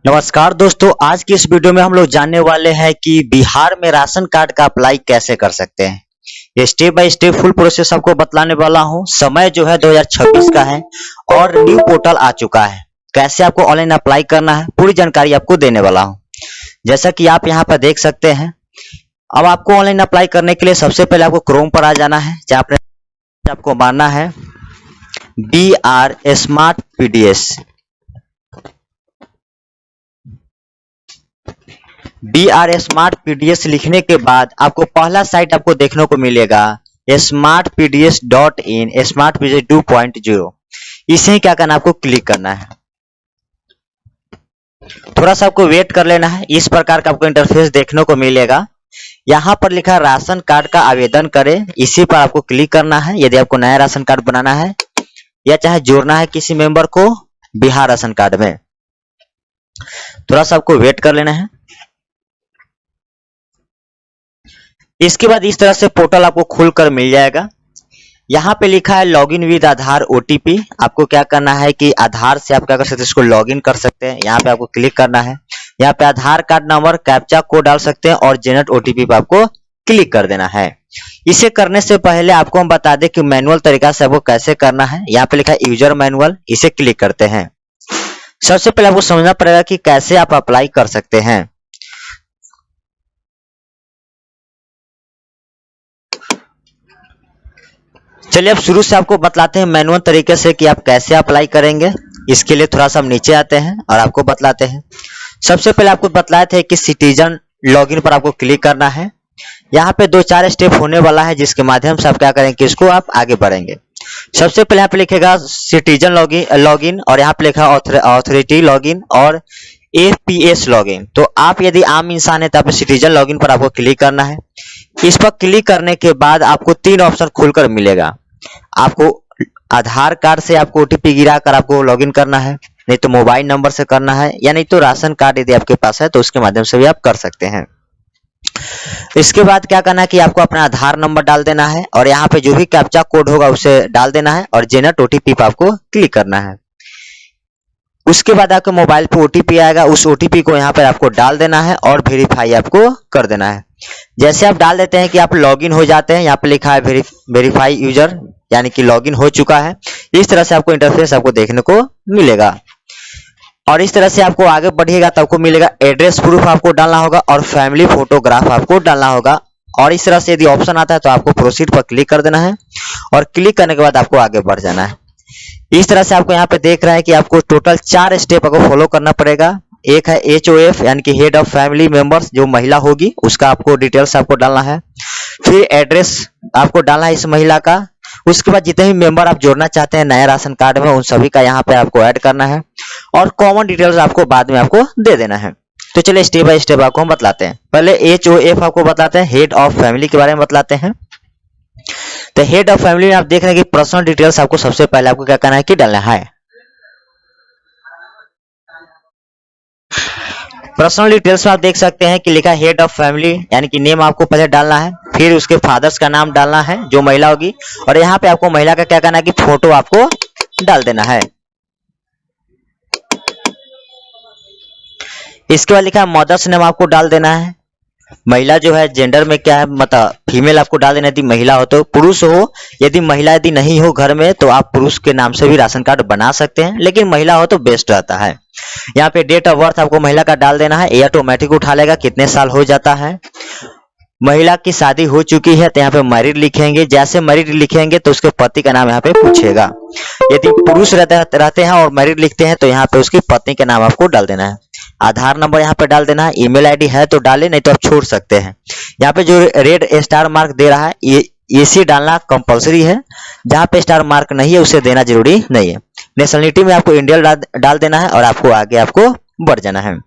नमस्कार दोस्तों, आज की इस वीडियो में हम लोग जानने वाले हैं कि बिहार में राशन कार्ड का अप्लाई कैसे कर सकते हैं। ये step by step full process आपको बतलाने वाला हूं। समय जो है 2026 का है और न्यू पोर्टल आ चुका है। कैसे आपको ऑनलाइन अप्लाई करना है पूरी जानकारी आपको देने वाला हूं। जैसा कि आप यहाँ पर देख सकते हैं, अब आपको ऑनलाइन अप्लाई करने के लिए सबसे पहले आपको क्रोम पर आ जाना है। जहाँ पर आपको मारना है BR smart PDS। BR smart PDS लिखने के बाद आपको पहला साइट आपको देखने को मिलेगा smartpds.in स्मार्ट PDS 2.0। इसे क्या करना, आपको क्लिक करना है। थोड़ा सा आपको वेट कर लेना है। इस प्रकार का आपको इंटरफेस देखने को मिलेगा। यहाँ पर लिखा राशन कार्ड का आवेदन करें, इसी पर आपको क्लिक करना है। यदि आपको नया राशन कार्ड बनाना है या चाहे जोड़ना है किसी मेंबर को बिहार राशन कार्ड में, थोड़ा सा आपको वेट कर लेना है। इसके बाद इस तरह से पोर्टल आपको खुलकर मिल जाएगा। यहाँ पे लिखा है लॉगिन विद आधार OTP। आपको क्या करना है कि आधार से आप क्या कर सकते हैं, इसको लॉगिन कर सकते हैं। यहाँ पे आपको क्लिक करना है। यहाँ पे आधार कार्ड नंबर कैप्चा कोड डाल सकते हैं और जनरेट OTP पे आपको क्लिक कर देना है। इसे करने से पहले आपको हम बता दें कि मैनुअल तरीका से आपको कैसे करना है। यहाँ पे लिखा है यूजर मैनुअल, इसे क्लिक करते हैं। सबसे पहले आपको समझना पड़ेगा कि कैसे आप अप्लाई कर सकते हैं। चलिए अब शुरू से आपको बतलाते हैं मैनुअल तरीके से कि आप कैसे अप्लाई करेंगे। इसके लिए थोड़ा सा हम नीचे आते हैं और आपको बतलाते हैं। सबसे पहले आपको बतलाए थे कि सिटीजन लॉगिन पर आपको क्लिक करना है। यहाँ पे 2-4 स्टेप होने वाला है, जिसके माध्यम से आप क्या करेंगे कि इसको आप आगे बढ़ेंगे। सबसे पहले यहाँ पे लिखेगा सिटीजन लॉगिन और यहाँ पे लिखा ऑथोरिटी लॉगिन और FPS लॉगिन। तो आप यदि आम इंसान है तो आप सिटीजन लॉगिन पर आपको क्लिक करना है। इस पर क्लिक करने के बाद आपको 3 ऑप्शन खुलकर मिलेगा। आपको आधार कार्ड से आपको OTP गिराकर आपको लॉगिन करना है, नहीं तो मोबाइल नंबर से करना है, या नहीं तो राशन कार्ड यदि आपके पास है तो उसके माध्यम से भी आप कर सकते हैं। इसके बाद क्या करना है कि आपको अपना आधार नंबर डाल देना है और यहाँ पे जो भी कैप्चा कोड होगा उसे डाल देना है और जनरेट OTP पे आपको क्लिक करना है। उसके बाद आपके मोबाइल पे OTP आएगा, उस OTP को यहाँ पर आपको डाल देना है और वेरीफाई आपको कर देना है। जैसे आप डाल देते हैं कि आप लॉगिन हो जाते हैं, यहाँ पे लिखा है वेरीफाई यूजर, यानी कि लॉगिन हो चुका है। इस तरह से आपको इंटरफेस आपको देखने को मिलेगा और इस तरह से आपको आगे बढ़िएगा तो आपको मिलेगा एड्रेस प्रूफ आपको डालना होगा और फैमिली फोटोग्राफ आपको डालना होगा। और इस तरह से यदि ऑप्शन आता है तो आपको प्रोसीड पर क्लिक कर देना है और क्लिक करने के बाद आपको आगे बढ़ जाना है। इस तरह से आपको यहाँ पे देख रहा है कि आपको टोटल 4 स्टेप आपको फॉलो करना पड़ेगा। एक है HOF यानी कि हेड ऑफ फैमिली मेंबर्स, जो महिला होगी उसका आपको डिटेल्स आपको डालना है। फिर एड्रेस आपको डालना है इस महिला का। उसके बाद जितने भी मेंबर आप जोड़ना चाहते हैं नया राशन कार्ड में उन सभी का यहाँ पे आपको ऐड करना है और कॉमन डिटेल्स आपको बाद में आपको दे देना है। तो चलिए स्टेप बाय स्टेप आपको हम बतलाते हैं। पहले HOF आपको बताते हैं, हेड ऑफ फैमिली के बारे में बतलाते हैं। तो हेड ऑफ फैमिली में आप देख रहे हैं कि पर्सनल डिटेल्स आपको सबसे पहले आपको क्या करना है कि डालना है। पर्सनल डिटेल्स में आप देख सकते हैं कि लिखा हेड ऑफ फैमिली, यानी कि नेम आपको पहले डालना है, फिर उसके फादर्स का नाम डालना है जो महिला होगी और यहाँ पे आपको महिला का क्या करना है कि फोटो आपको डाल देना है। इसके बाद लिखा है मदर्स नेम आपको डाल देना है। महिला जो है जेंडर में क्या है, मतलब फीमेल आपको डाल देना। यदि महिला हो तो, पुरुष हो यदि महिला यदि नहीं हो घर में तो आप पुरुष के नाम से भी राशन कार्ड बना सकते हैं, लेकिन महिला हो तो बेस्ट रहता है। यहाँ पे डेट ऑफ बर्थ आपको महिला का डाल देना है, ये ऑटोमेटिक उठा लेगा कितने साल हो जाता है। महिला की शादी हो चुकी है तो यहाँ पे मैरिड लिखेंगे। जैसे मैरिड लिखेंगे तो उसके पति का नाम यहाँ पे पूछेगा। यदि पुरुष रहते हैं और मैरिड लिखते हैं तो यहाँ पे उसकी पत्नी का नाम आपको डाल देना है। आधार नंबर यहाँ पे डाल देना है। ईमेल आईडी है तो डाले, नहीं तो आप छोड़ सकते हैं। यहाँ पे जो रेड स्टार मार्क दे रहा है ये इसी डालना कंपलसरी है। जहाँ पे स्टार मार्क नहीं है उसे देना जरूरी नहीं है। नेशनलिटी में आपको इंडियन डाल देना है और आपको आगे आपको बढ़ जाना है।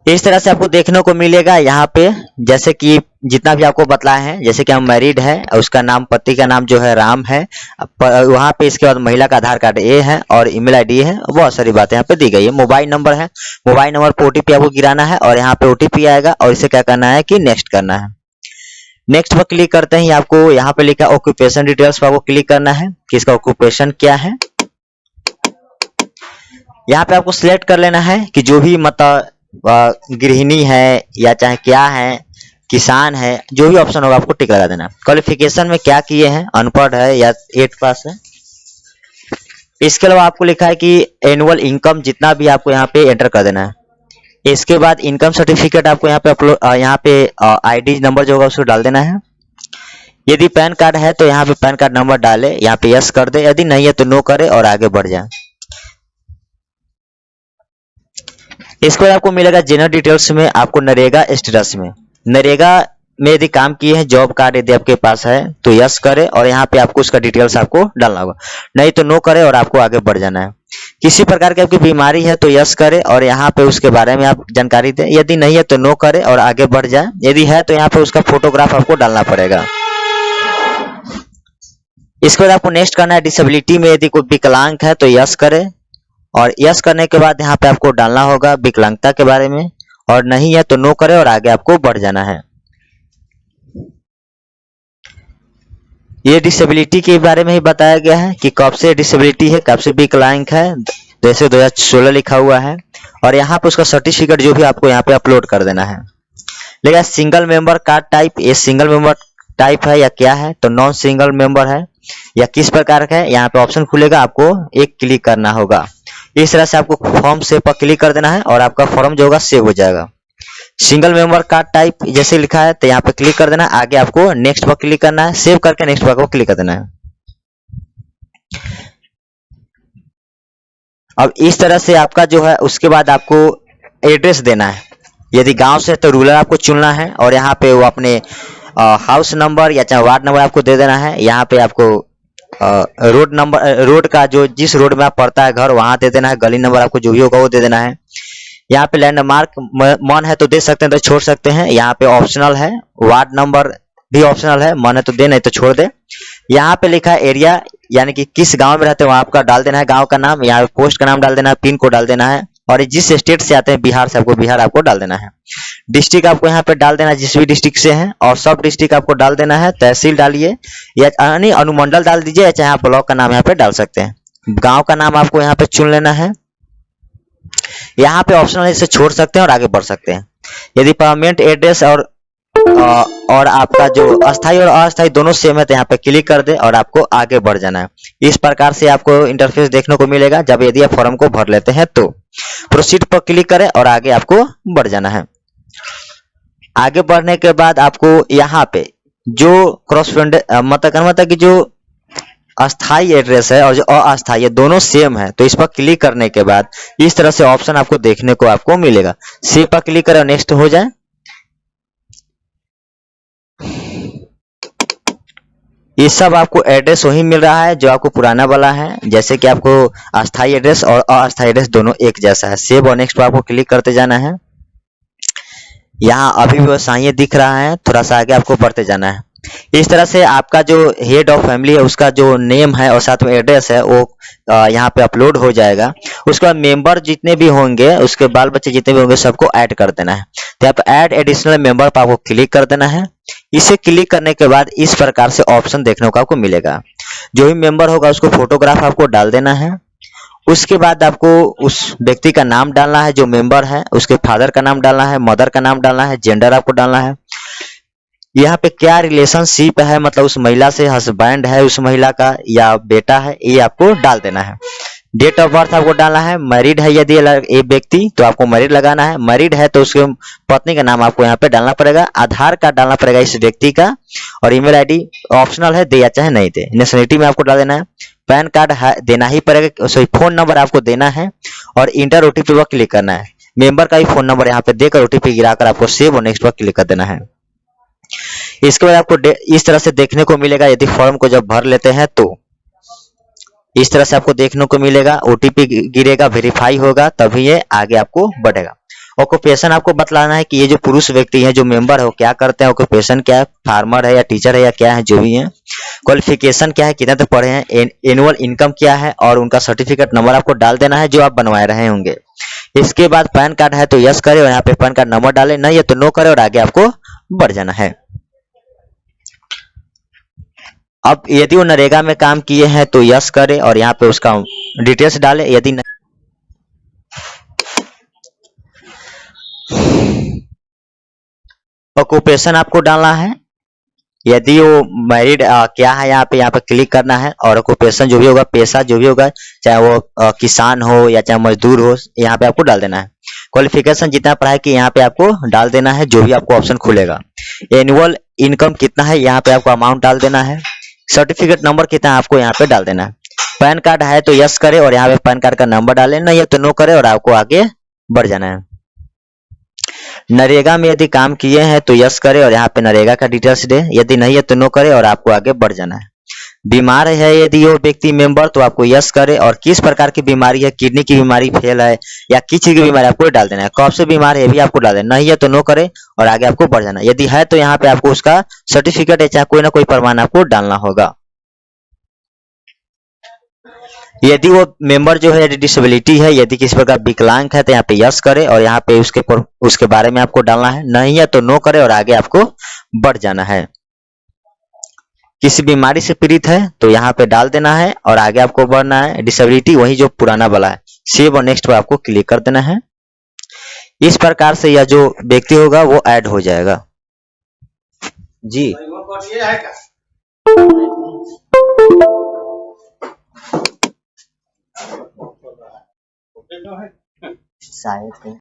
इस तरह से आपको देखने को मिलेगा यहाँ पे, जैसे कि जितना भी आपको बतलाए हैं, जैसे कि हम मैरिड है, उसका नाम पति का नाम जो है राम है, वहाँ पे इसके बाद महिला का आधार कार्ड A है और ईमेल आईडी है, बहुत सारी बातें यहाँ पे दी गई है। मोबाइल नंबर है, मोबाइल नंबर पर OTP आपको गिराना है और यहाँ पे OTP आएगा और इसे क्या करना है कि नेक्स्ट करना है। नेक्स्ट पर क्लिक करते ही आपको यहाँ पे लिखा ऑक्यूपेशन डिटेल्स पर आपको क्लिक करना है कि इसका ऑक्यूपेशन क्या है। यहाँ पे आपको सिलेक्ट कर लेना है कि जो भी मतलब गृहिणी है या चाहे क्या है, किसान है, जो भी ऑप्शन होगा आपको टिक लगा देना। क्वालिफिकेशन में क्या किए हैं, अनपढ़ है या 8 पास है। इसके अलावा आपको लिखा है कि एनुअल इनकम जितना भी आपको यहाँ पे एंटर कर देना है। इसके बाद इनकम सर्टिफिकेट आपको यहाँ पे अपलोड, यहाँ पे आईडी नंबर जो होगा उसको डाल देना है। यदि पैन कार्ड है तो यहाँ पे पैन कार्ड नंबर डाले, यहाँ पे यस कर दे, यदि नहीं है तो नो करे और आगे बढ़ जाए। इसके बाद आपको मिलेगा जनरल डिटेल्स में आपको नरेगा स्टेटस में, नरेगा में यदि काम किए हैं, जॉब कार्ड यदि आपके पास है तो यस करे और यहाँ पे आपको उसका डिटेल्स आपको डालना होगा, नहीं तो नो करे और आपको आगे बढ़ जाना है। किसी प्रकार की आपकी बीमारी है तो यस करे और यहाँ पे उसके बारे में आप जानकारी दें, यदि नहीं है तो नो करे और आगे बढ़ जाए, यदि है तो यहाँ पे उसका फोटोग्राफ आपको डालना पड़ेगा। इसके बाद आपको नेक्स्ट करना है डिसेबिलिटी में यदि कोई विकलांग है तो यस करे और यस करने के बाद यहाँ पे आपको डालना होगा विकलांगता के बारे में, और नहीं है तो नो करे और आगे आपको बढ़ जाना है। ये डिसेबिलिटी के बारे में ही बताया गया है कि कब से डिसेबिलिटी है, कब से विकलांग है, जैसे 2016 लिखा हुआ है, और यहाँ पे उसका सर्टिफिकेट जो भी आपको यहाँ पे अपलोड कर देना है। लेकिन सिंगल मेंबर कार्ड टाइप, ये सिंगल मेंबर टाइप है या क्या है, तो नॉन सिंगल मेंबर है या किस प्रकार का है, यहाँ पे ऑप्शन खुलेगा, आपको एक क्लिक करना होगा। इस तरह से आपको फॉर्म सेव पर क्लिक कर देना है और आपका फॉर्म जो होगा सेव हो जाएगा। सिंगल मेंबर कार्ड टाइप जैसे लिखा है तो यहाँ पे क्लिक कर देना है, आगे आपको नेक्स्ट पर क्लिक करना है, सेव करके नेक्स्ट पर आपको क्लिक कर देना है। अब इस तरह से आपका जो है, उसके बाद आपको एड्रेस देना है। यदि गांव से तो रूरल आपको चुनना है और यहाँ पे वो अपने हाउस नंबर या चाहे वार्ड नंबर आपको दे देना है। यहाँ पे आपको रोड नंबर, रोड का जो जिस रोड में आप पड़ता है घर, वहां दे देना है। गली नंबर आपको जो भी होगा वो दे देना है। यहाँ पे लैंडमार्क मन है तो दे सकते हैं, तो छोड़ सकते हैं। यहाँ पे ऑप्शनल है, वार्ड नंबर भी ऑप्शनल है, मन है तो दे, नहीं तो छोड़ दे। यहाँ पे लिखा है एरिया, यानी कि किस गांव में रहते हैं वहां आपका डाल देना है गांव का नाम, यहाँ पे पोस्ट का नाम डाल देना है, पिन कोड डाल देना है, और जिस स्टेट से आते हैं बिहार से आपको बिहार आपको डाल देना है। डिस्ट्रिक्ट आपको यहाँ पे डाल देना है जिस भी डिस्ट्रिक्ट से हैं, और सब डिस्ट्रिक्ट आपको डाल देना है। तहसील डालिए या यानी अनुमंडल डाल दीजिए, या चाहे आप ब्लॉक का नाम यहाँ पे डाल सकते हैं। गांव का नाम आपको यहाँ पे चुन लेना है। यहाँ पे ऑप्शनल इसे छोड़ सकते हैं और आगे बढ़ सकते हैं। यदि परमानेंट एड्रेस और आपका जो अस्थाई और अस्थाई दोनों सेम है तो यहाँ पे क्लिक कर दे और आपको आगे बढ़ जाना है। इस प्रकार से आपको इंटरफेस देखने को मिलेगा जब यदि आप फॉर्म को भर लेते हैं तो। प्रोसीड पर क्लिक करें और आगे आपको बढ़ जाना है। आगे बढ़ने के बाद आपको यहाँ पे जो मतलब कि जो अस्थाई एड्रेस है और जो अस्थाई दोनों सेम है, तो इस पर क्लिक करने के बाद इस तरह से ऑप्शन आपको देखने को आपको मिलेगा। सेव पर क्लिक करें और नेक्स्ट हो जाए। ये सब आपको एड्रेस वही मिल रहा है जो आपको पुराना वाला है, जैसे कि आपको अस्थाई एड्रेस और अस्थाई एड्रेस दोनों एक जैसा है। सेव और नेक्स्ट पर आपको क्लिक करते जाना है। यहाँ अभी भी वैसा दिख रहा है, थोड़ा सा आगे आपको बढ़ते जाना है। इस तरह से आपका जो हेड ऑफ फैमिली है उसका जो नेम है और साथ में एड्रेस है वो यहाँ पे अपलोड हो जाएगा। उसके बाद मेंबर जितने भी होंगे, उसके बाल बच्चे जितने भी होंगे, सबको ऐड कर देना है। तो यहाँ पे ऐड एडिशनल मेंबर पर आपको क्लिक कर देना है। इसे क्लिक करने के बाद इस प्रकार से ऑप्शन देखने को आपको मिलेगा। जो भी मेंबर होगा उसको फोटोग्राफ आपको डाल देना है। उसके बाद आपको उस व्यक्ति का नाम डालना है जो मेंबर है, उसके फादर का नाम डालना है, मदर का नाम डालना है, जेंडर आपको डालना है। यहाँ पे क्या रिलेशनशिप है, मतलब उस महिला से हस्बैंड है उस महिला का या बेटा है, ये आपको डाल देना है। डेट ऑफ बर्थ आपको डालना है। मैरिड है यदि ये व्यक्ति तो आपको मैरिड लगाना है। मैरिड है तो उसके पत्नी का नाम आपको यहाँ पे डालना पड़ेगा। आधार कार्ड डालना पड़ेगा इस व्यक्ति का, और ईमेल आईडी ऑप्शनल है, दे या चाहे नहीं दे। नेशनलिटी में आपको डाल देना है। पैन कार्ड देना ही पड़ेगा, सॉरी फोन नंबर आपको देना है और इंटर ओटीपी पर क्लिक करना है। मेंबर का भी फोन नंबर यहाँ पे देकर ओटीपी गिराकर आपको सेव और नेक्स्ट पर क्लिक कर देना है। इसके बाद आपको इस तरह से देखने को मिलेगा। यदि फॉर्म को जब भर लेते हैं तो इस तरह से आपको देखने को मिलेगा। ओटीपी गिरेगा, वेरीफाई होगा, तभी ये आगे आपको बढ़ेगा। ऑक्यूपेशन आपको बतलाना है कि ये जो पुरुष व्यक्ति है जो मेंबर है वो क्या करते हैं, ऑक्यूपेशन क्या है, फार्मर है या टीचर है या क्या है, जो भी है। क्वालिफिकेशन क्या है, कितने तक पढ़े हैं, एनुअल इनकम क्या है, और उनका सर्टिफिकेट नंबर आपको डाल देना है जो आप बनवाए रहे होंगे। इसके बाद पैन कार्ड है तो यस करे और यहाँ पे पैन कार्ड नंबर डाले, नहीं है तो नो करे और आगे आपको बढ़ जाना है। अब यदि वो नरेगा में काम किए हैं तो यस करे और यहाँ पे उसका डिटेल्स डाले, यदि ऑक्यूपेशन आपको डालना है, यदि वो मैरिड क्या है यहाँ पे क्लिक करना है, और ऑक्यूपेशन जो भी होगा, पेशा जो भी होगा, चाहे वो किसान हो या चाहे मजदूर हो, यहाँ पे आपको डाल देना है। क्वालिफिकेशन जितना पढ़ाई की यहाँ पे आपको डाल देना है, जो भी आपको ऑप्शन खुलेगा। एनुअल इनकम कितना है यहाँ पे आपको अमाउंट डाल देना है। सर्टिफिकेट नंबर कितना है आपको यहाँ पे डाल देना है। पैन कार्ड है तो यस करे और यहाँ पे पैन कार्ड का नंबर डाले, नहीं है तो नो करे और आपको आगे बढ़ जाना है। नरेगा में यदि काम किए हैं तो यस करे और यहाँ पे नरेगा का डिटेल्स दे, यदि नहीं है तो नो करे और आपको आगे बढ़ जाना है। बीमार है यदि वो व्यक्ति मेंबर तो आपको यस करे, और किस प्रकार की बीमारी है, किडनी की बीमारी, फेल है या किस चीज की बीमारी आपको डाल देना है। कब से बीमार है ये भी आपको डाल देना, नहीं है तो नो करे और आगे आपको बढ़ जाना है। यदि है तो यहाँ पे आपको उसका सर्टिफिकेट या चाहे कोई ना कोई प्रमाण आपको डालना होगा। यदि वो मेंबर जो है डिसेबिलिटी है, यदि किसी प्रकार विकलांग है तो यहाँ पे यस करे और यहाँ पे उसके बारे में आपको डालना है, नहीं है तो नो करे और आगे आपको बढ़ जाना है। किसी बीमारी से पीड़ित है तो यहाँ पे डाल देना है और आगे आपको बढ़ना है। डिसेबिलिटी वही जो पुराना वाला है, सेव और नेक्स्ट पर आपको क्लिक कर देना है। इस प्रकार से यह जो व्यक्ति होगा वो ऐड हो जाएगा जी। शायद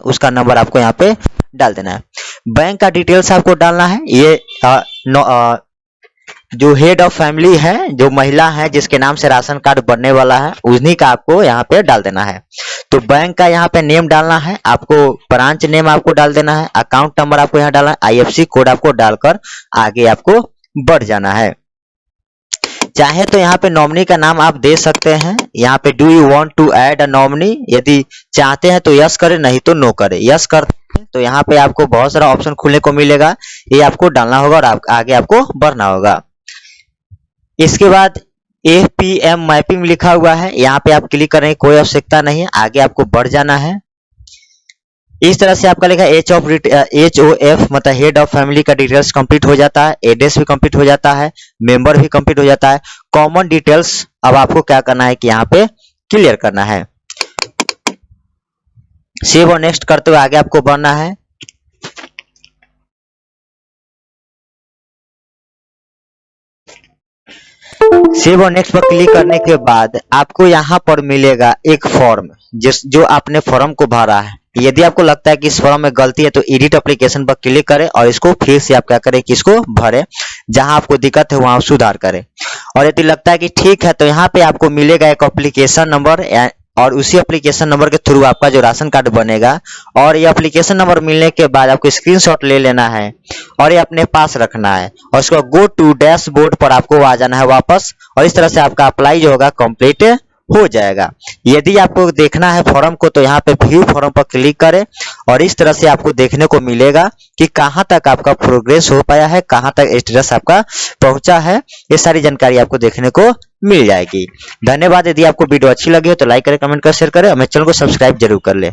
उसका नंबर आपको यहाँ पे डाल देना है। बैंक का डिटेल्स आपको डालना है। ये जो हेड ऑफ फैमिली है, जो महिला है जिसके नाम से राशन कार्ड बनने वाला है, उन्हीं का आपको यहाँ पे डाल देना है। तो बैंक का यहाँ पे नेम डालना है आपको, ब्रांच नेम आपको डाल देना है, अकाउंट नंबर आपको यहाँ डालना है, IFSC कोड आपको डालकर आगे आपको बढ़ जाना है। चाहे तो यहाँ पे नॉमिनी का नाम आप दे सकते हैं। यहाँ पे do you want to add a nominee, यदि चाहते हैं तो यस करें, नहीं तो नो करें। यस करते हैं तो यहाँ पे आपको बहुत सारा ऑप्शन खुलने को मिलेगा, ये आपको डालना होगा और आगे आपको बढ़ना होगा। इसके बाद FPM मैपिंग लिखा हुआ है, यहाँ पे आप क्लिक करें, कोई आवश्यकता नहीं है, आगे आपको बढ़ जाना है। इस तरह से आपका लिखा HOF मतलब हेड ऑफ फैमिली का डिटेल्स कंप्लीट हो जाता है, एड्रेस भी कंप्लीट हो जाता है, मेंबर भी कंप्लीट हो जाता है। कॉमन डिटेल्स अब आपको क्या करना है कि यहाँ पे क्लियर करना है। सेव और नेक्स्ट करते हुए आगे आपको बढ़ना है। सेव और नेक्स्ट पर क्लिक करने के बाद आपको यहाँ पर मिलेगा एक फॉर्म, जो आपने फॉर्म को भरा है। यदि आपको लगता है कि इस फॉर्म में गलती है तो एडिट एप्लीकेशन पर क्लिक करें और इसको फिर से आप क्या करें कि इसको भरें, जहां आपको दिक्कत है वहां सुधार करें। और यदि लगता है कि ठीक है तो यहाँ पे आपको मिलेगा एक एप्लीकेशन नंबर, और उसी एप्लीकेशन नंबर के थ्रू आपका जो राशन कार्ड बनेगा, और ये एप्लीकेशन नंबर मिलने के बाद आपको स्क्रीनशॉट ले लेना है और ये अपने पास रखना है, और उसको गो टू डैशबोर्ड पर आपको आ जाना है वापस, और इस तरह से आपका अप्लाई जो होगा कंप्लीट हो जाएगा। यदि आपको देखना है फॉर्म को तो यहाँ पे व्यू फॉर्म पर क्लिक करें, और इस तरह से आपको देखने को मिलेगा कि कहाँ तक आपका प्रोग्रेस हो पाया है, कहाँ तक स्टेटस आपका पहुंचा है। ये सारी जानकारी आपको देखने को मिल जाएगी। धन्यवाद। यदि आपको वीडियो अच्छी लगी हो तो लाइक करें, कमेंट कर, शेयर करें और मेरे चैनल को सब्सक्राइब जरूर कर ले।